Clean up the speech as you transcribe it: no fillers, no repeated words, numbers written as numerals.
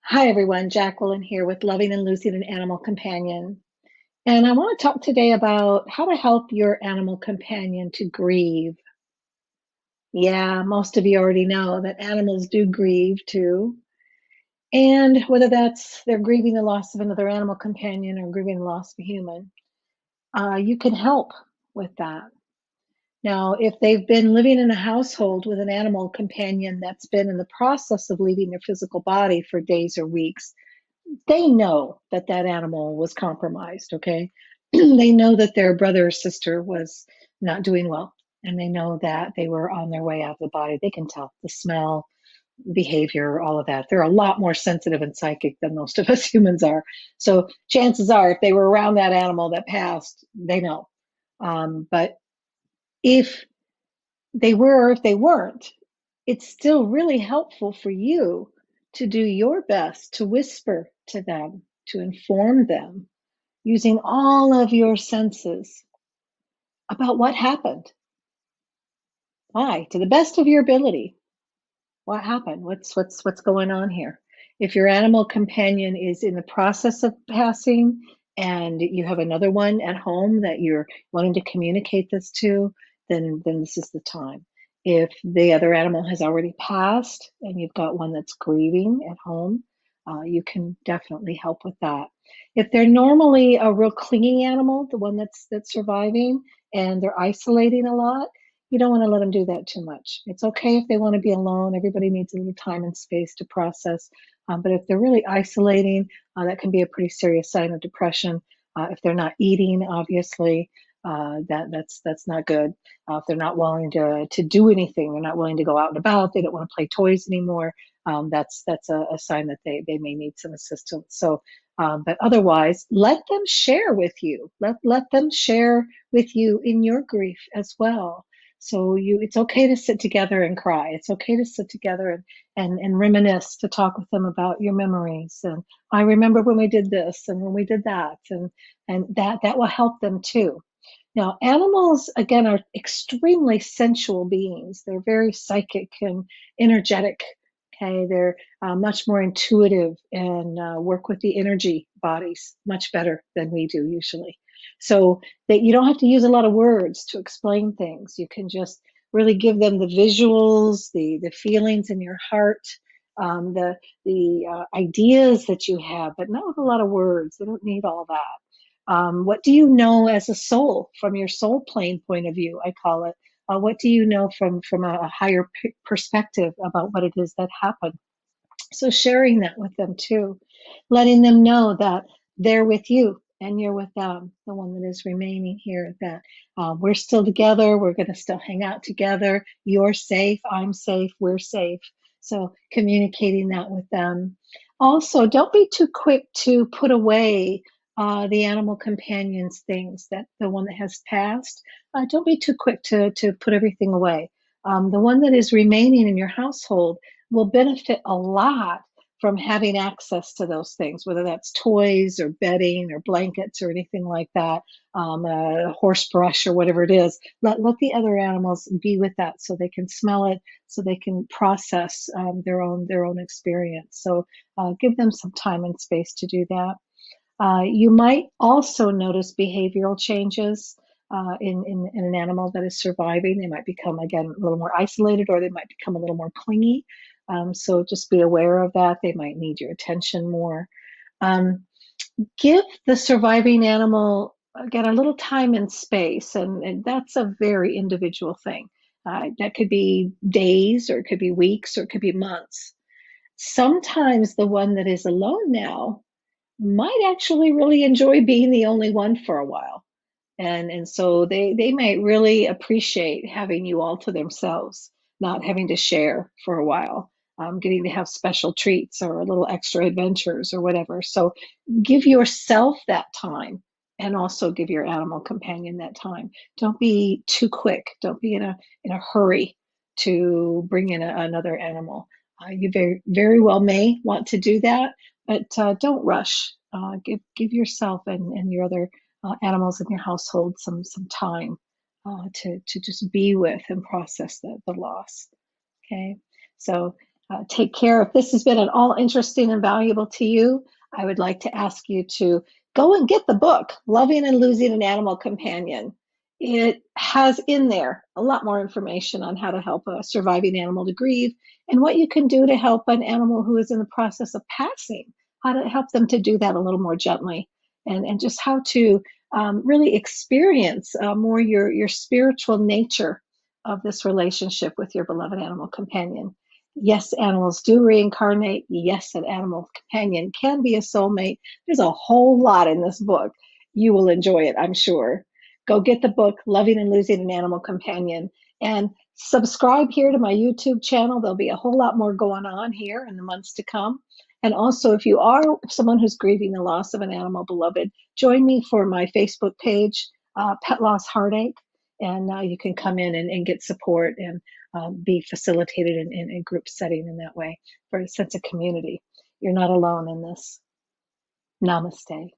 Hi, everyone. Jacqueline here with Loving and Losing an Animal Companion. And I want to talk today about how to help your animal companion to grieve. Yeah, most of you already know that animals do grieve too. And whether that's they're grieving the loss of another animal companion or grieving the loss of a human, you can help with that. Now, if they've been living in a household with an animal companion that's been in the process of leaving their physical body for days or weeks, they know that that animal was compromised, okay? They know that their brother or sister was not doing well, and they know that they were on their way out of the body. They can tell the smell, behavior, all of that. They're a lot more sensitive and psychic than most of us humans are. So chances are, if they were around that animal that passed, they know. But if they were or if they weren't, it's still really helpful for you to do your best to whisper to them, to inform them, using all of your senses about what happened. Why? To the best of your ability. What happened? What's going on here? If your animal companion is in the process of passing and you have another one at home that you're wanting to communicate this to, then this is the time. If the other animal has already passed and you've got one that's grieving at home, you can definitely help with that. If they're normally a real clingy animal, the one that's surviving, and they're isolating a lot, you don't want to let them do that too much. It's okay if they want to be alone. Everybody needs a little time and space to process. But if they're really isolating, that can be a pretty serious sign of depression. If they're not eating, obviously, that's not good. If they're not willing to do anything, they're not willing to go out and about, they don't want to play toys anymore. That's a sign that they may need some assistance. So, but otherwise, let them share with you. Let them share with you in your grief as well. So it's okay to sit together and cry. It's okay to sit together and reminisce, to talk with them about your memories. And I remember when we did this and when we did that, and that will help them too. Now, animals, again, are extremely sensual beings. They're very psychic and energetic. Okay, they're much more intuitive and work with the energy bodies much better than we do usually. So that you don't have to use a lot of words to explain things. You can just really give them the visuals, the feelings in your heart, the ideas that you have, but not with a lot of words. They don't need all that. What do you know as a soul, from your soul plane point of view, I call it? What do you know from a higher perspective about what it is that happened? So sharing that with them too, letting them know that they're with you and you're with them, the one that is remaining here, that we're still together, we're going to still hang out together, you're safe, I'm safe, we're safe. So communicating that with them. Also, don't be too quick to put away the animal companion's things, that the one that has passed. Don't be too quick to put everything away. The one that is remaining in your household will benefit a lot from having access to those things, whether that's toys or bedding or blankets or anything like that, a horse brush or whatever it is. Let the other animals be with that so they can smell it, so they can process their own experience. So give them some time and space to do that. You might also notice behavioral changes in an animal that is surviving. They might become, again, a little more isolated, or they might become a little more clingy. So just be aware of that. They might need your attention more. Um, Give the surviving animal, again, a little time and space, and that's a very individual thing. That could be days, or it could be weeks, or it could be months. Sometimes the one that is alone now might actually really enjoy being the only one for a while. And so they might really appreciate having you all to themselves, not having to share for a while, getting to have special treats or a little extra adventures or whatever. So give yourself that time, and also give your animal companion that time. Don't be too quick. Don't be in a hurry to bring in another animal. You very well may want to do that, but don't rush. Give yourself and your other animals in your household some time to just be with and process the loss. Okay, so Take care. If this has been at all interesting and valuable to you, I would like to ask you to go and get the book, Loving and Losing an Animal Companion. It has in there a lot more information on how to help a surviving animal to grieve and what you can do to help an animal who is in the process of passing, how to help them to do that a little more gently, and just how to really experience more your spiritual nature of this relationship with your beloved animal companion. Yes, animals do reincarnate. Yes, an animal companion can be a soulmate. There's a whole lot in this book. You will enjoy it, I'm sure. Go get the book, Loving and Losing an Animal Companion, and subscribe here to my YouTube channel. There'll be a whole lot more going on here in the months to come. And also, if you are someone who's grieving the loss of an animal beloved, join me for my Facebook page, Pet Loss Heartache, and you can come in and get support and be facilitated in a group setting in that way for a sense of community. You're not alone in this. Namaste.